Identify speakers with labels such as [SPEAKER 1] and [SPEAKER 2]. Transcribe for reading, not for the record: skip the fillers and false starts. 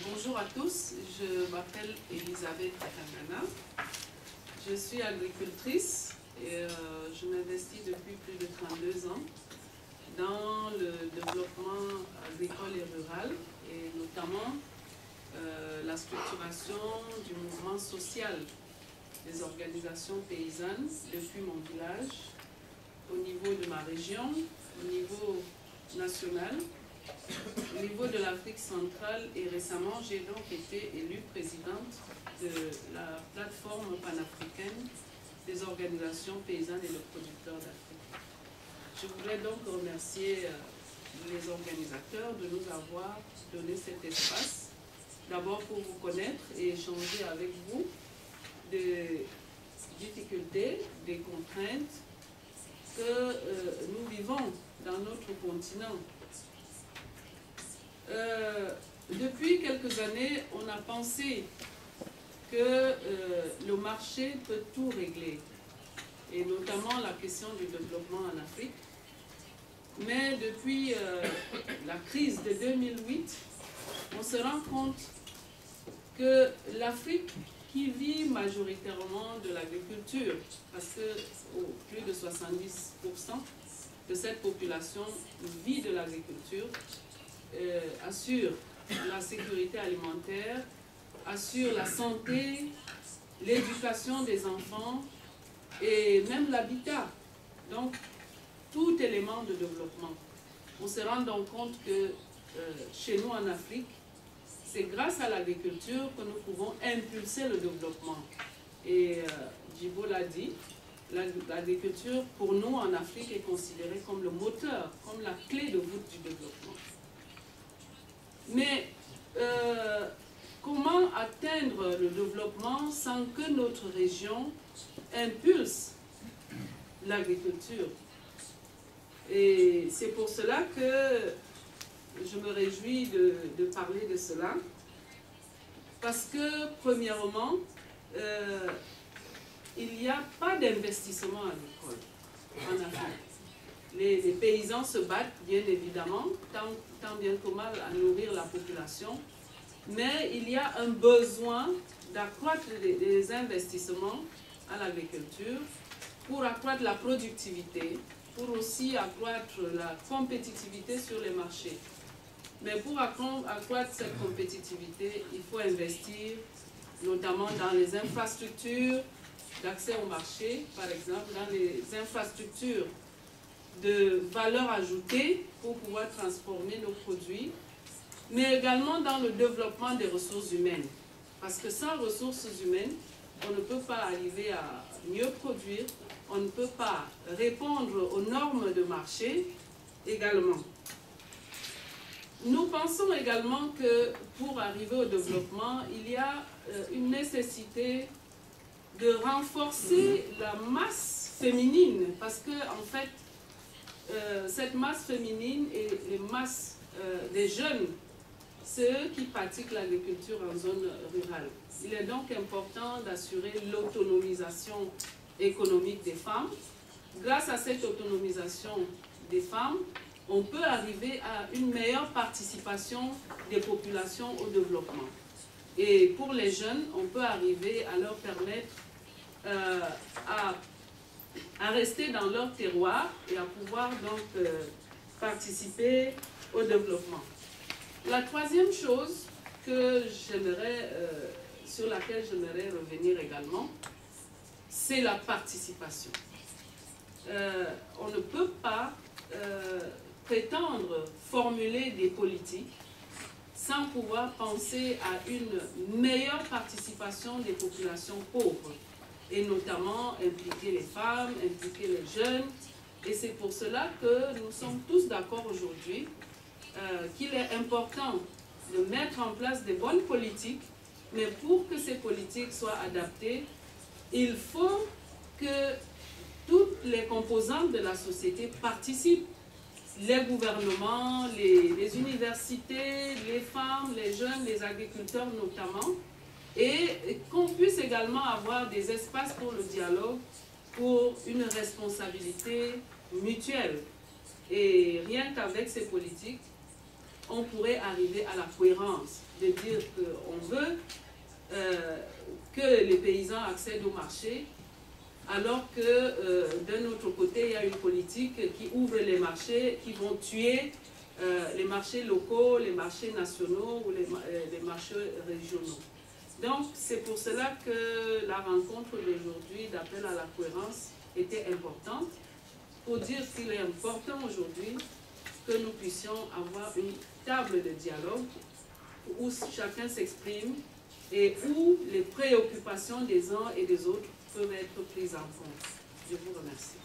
[SPEAKER 1] Bonjour à tous, je m'appelle Elisabeth Kangana. Je suis agricultrice et je m'investis depuis plus de 32 ans dans le développement agricole et rural et notamment la structuration du mouvement social des organisations paysannes depuis mon village, au niveau de ma région, au niveau national, au niveau de l'Afrique centrale, et récemment j'ai donc été élue présidente de la plateforme panafricaine des organisations paysannes et de producteurs d'Afrique. Je voudrais donc remercier les organisateurs de nous avoir donné cet espace, d'abord pour vous connaître et échanger avec vous des difficultés, des contraintes que nous vivons dans notre continent. Depuis quelques années, on a pensé que le marché peut tout régler, et notamment la question du développement en Afrique. Mais depuis la crise de 2008, on se rend compte que l'Afrique, qui vit majoritairement de l'agriculture, parce que plus de 70% de cette population vit de l'agriculture, assure la sécurité alimentaire, assure la santé, l'éducation des enfants et même l'habitat. Donc, tout élément de développement. On se rend donc compte que chez nous en Afrique, c'est grâce à l'agriculture que nous pouvons impulser le développement. Et Djibo l'a dit, l'agriculture pour nous en Afrique est considérée comme le moteur, comme la clé de voûte du développement. Mais comment atteindre le développement sans que notre région impulse l'agriculture? Et c'est pour cela que je me réjouis de parler de cela. Parce que, premièrement, il n'y a pas d'investissement agricole en Afrique. Les paysans se battent, bien évidemment, tant bien que mal à nourrir la population, mais il y a un besoin d'accroître les investissements à l'agriculture pour accroître la productivité, pour aussi accroître la compétitivité sur les marchés. Mais pour accroître cette compétitivité, il faut investir notamment dans les infrastructures d'accès au marché, par exemple, dans les infrastructures de valeur ajoutée pour pouvoir transformer nos produits, mais également dans le développement des ressources humaines. Parce que sans ressources humaines, on ne peut pas arriver à mieux produire, on ne peut pas répondre aux normes de marché également. Nous pensons également que pour arriver au développement, il y a une nécessité de renforcer la masse féminine, parce que en fait, cette masse féminine et les masses des jeunes, c'est eux qui pratiquent l'agriculture en zone rurale. Il est donc important d'assurer l'autonomisation économique des femmes. Grâce à cette autonomisation des femmes, on peut arriver à une meilleure participation des populations au développement. Et pour les jeunes, on peut arriver à leur permettre à rester dans leur terroir et à pouvoir donc participer au développement. La troisième chose que sur laquelle j'aimerais revenir également, c'est la participation. On ne peut pas prétendre formuler des politiques sans pouvoir penser à une meilleure participation des populations pauvres, et notamment impliquer les femmes, impliquer les jeunes. Et c'est pour cela que nous sommes tous d'accord aujourd'hui qu'il est important de mettre en place des bonnes politiques, mais pour que ces politiques soient adaptées, il faut que toutes les composantes de la société participent. Les gouvernements, les universités, les femmes, les jeunes, les agriculteurs notamment, et qu'on puisse également avoir des espaces pour le dialogue, pour une responsabilité mutuelle. Et rien qu'avec ces politiques, on pourrait arriver à la cohérence de dire qu'on veut que les paysans accèdent au marché, alors que d'un autre côté, il y a une politique qui ouvre les marchés, qui vont tuer les marchés locaux, les marchés nationaux ou les marchés régionaux. Donc, c'est pour cela que la rencontre d'aujourd'hui d'appel à la cohérence était importante, pour dire qu'il est important aujourd'hui que nous puissions avoir une table de dialogue où chacun s'exprime et où les préoccupations des uns et des autres peuvent être prises en compte. Je vous remercie.